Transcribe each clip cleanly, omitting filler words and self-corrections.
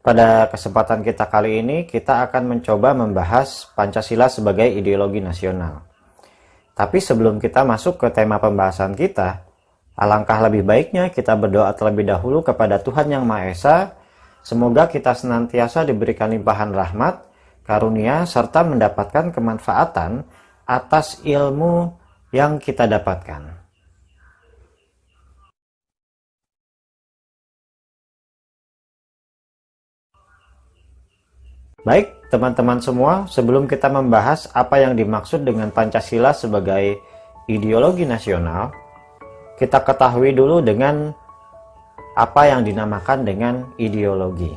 Pada kesempatan kita kali ini, kita akan mencoba membahas Pancasila sebagai ideologi nasional. Tapi sebelum kita masuk ke tema pembahasan kita, alangkah lebih baiknya kita berdoa terlebih dahulu kepada Tuhan Yang Maha Esa. Semoga kita senantiasa diberikan limpahan rahmat, karunia, serta mendapatkan kemanfaatan atas ilmu yang kita dapatkan. Baik, teman-teman semua, sebelum kita membahas apa yang dimaksud dengan Pancasila sebagai ideologi nasional, kita ketahui dulu dengan apa yang dinamakan dengan ideologi.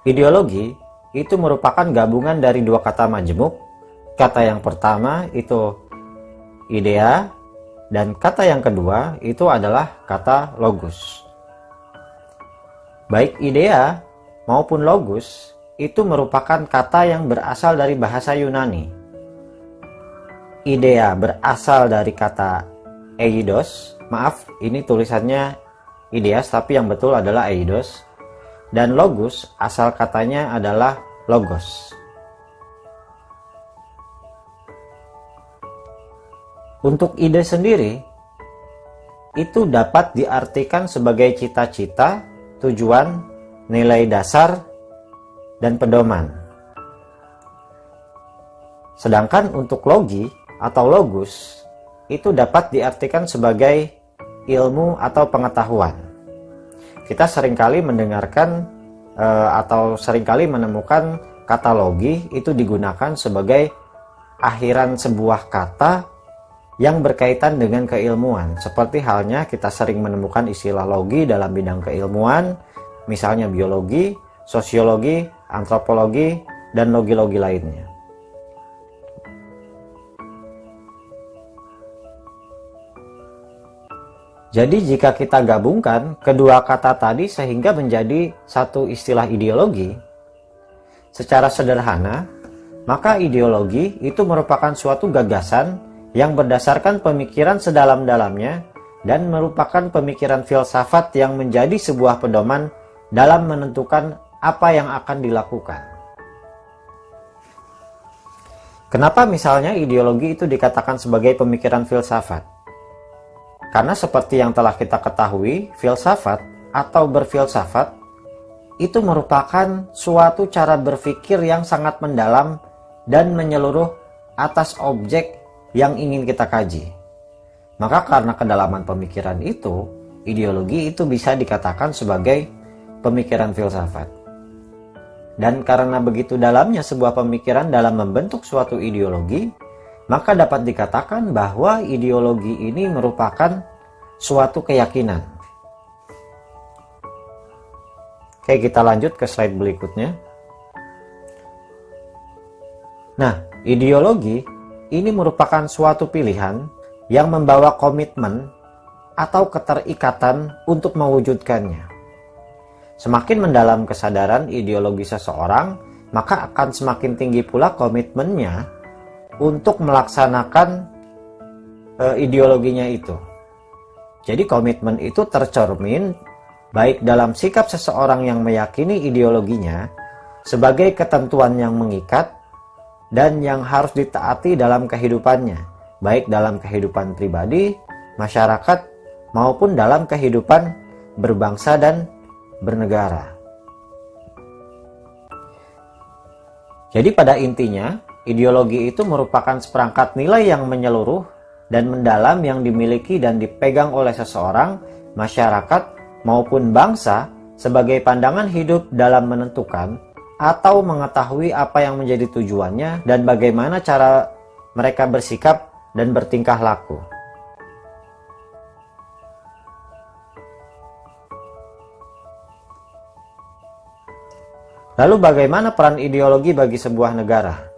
Ideologi itu merupakan gabungan dari dua kata majemuk. Kata yang pertama itu idea, dan kata yang kedua itu adalah kata logos. Baik idea maupun logos itu merupakan kata yang berasal dari bahasa Yunani. Idea berasal dari kata eidos, maaf ini tulisannya ideas tapi yang betul adalah eidos, dan logos asal katanya adalah logos. Untuk ide sendiri itu dapat diartikan sebagai cita-cita, tujuan, nilai dasar, dan pedoman. Sedangkan untuk logi atau logos itu dapat diartikan sebagai ilmu atau pengetahuan. Kita seringkali mendengarkan atau seringkali menemukan kata logi itu digunakan sebagai akhiran sebuah kata yang berkaitan dengan keilmuan. Seperti halnya kita sering menemukan istilah logi dalam bidang keilmuan, misalnya biologi, sosiologi, antropologi, dan logi-logi lainnya. Jadi jika kita gabungkan kedua kata tadi sehingga menjadi satu istilah ideologi, secara sederhana, maka ideologi itu merupakan suatu gagasan yang berdasarkan pemikiran sedalam-dalamnya dan merupakan pemikiran filsafat yang menjadi sebuah pedoman dalam menentukan apa yang akan dilakukan. Kenapa misalnya ideologi itu dikatakan sebagai pemikiran filsafat? Karena seperti yang telah kita ketahui, filsafat atau berfilsafat itu merupakan suatu cara berpikir yang sangat mendalam dan menyeluruh atas objek yang ingin kita kaji. Maka karena kedalaman pemikiran itu, ideologi itu bisa dikatakan sebagai pemikiran filsafat. Dan karena begitu dalamnya sebuah pemikiran dalam membentuk suatu ideologi, maka dapat dikatakan bahwa ideologi ini merupakan suatu keyakinan. Oke, kita lanjut ke slide berikutnya. Nah, ideologi ini merupakan suatu pilihan yang membawa komitmen atau keterikatan untuk mewujudkannya. Semakin mendalam kesadaran ideologi seseorang, maka akan semakin tinggi pula komitmennya untuk melaksanakan ideologinya itu. Jadi komitmen itu tercermin baik dalam sikap seseorang yang meyakini ideologinya sebagai ketentuan yang mengikat dan yang harus ditaati dalam kehidupannya, baik dalam kehidupan pribadi, masyarakat, maupun dalam kehidupan berbangsa dan bernegara. Jadi pada intinya, ideologi itu merupakan seperangkat nilai yang menyeluruh dan mendalam yang dimiliki dan dipegang oleh seseorang, masyarakat, maupun bangsa sebagai pandangan hidup dalam menentukan atau mengetahui apa yang menjadi tujuannya dan bagaimana cara mereka bersikap dan bertingkah laku. Lalu bagaimana peran ideologi bagi sebuah negara?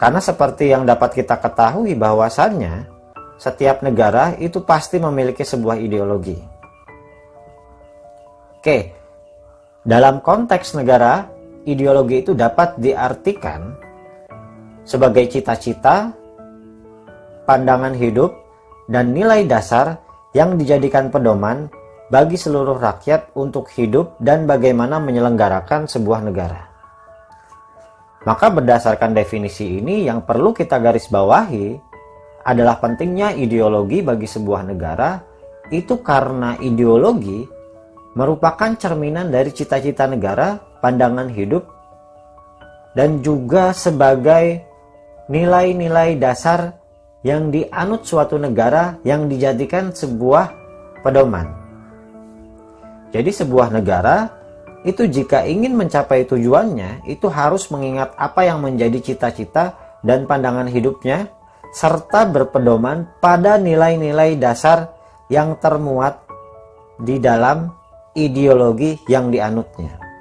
Karena seperti yang dapat kita ketahui bahwasannya, setiap negara itu pasti memiliki sebuah ideologi. Oke, dalam konteks negara, ideologi itu dapat diartikan sebagai cita-cita, pandangan hidup, dan nilai dasar yang dijadikan pedoman bagi seluruh rakyat untuk hidup dan bagaimana menyelenggarakan sebuah negara. Maka berdasarkan definisi ini yang perlu kita garis bawahi adalah pentingnya ideologi bagi sebuah negara itu karena ideologi merupakan cerminan dari cita-cita negara, pandangan hidup, dan juga sebagai nilai-nilai dasar yang dianut suatu negara yang dijadikan sebuah pedoman. Jadi sebuah negara itu jika ingin mencapai tujuannya itu harus mengingat apa yang menjadi cita-cita dan pandangan hidupnya serta berpedoman pada nilai-nilai dasar yang termuat di dalam ideologi yang dianutnya.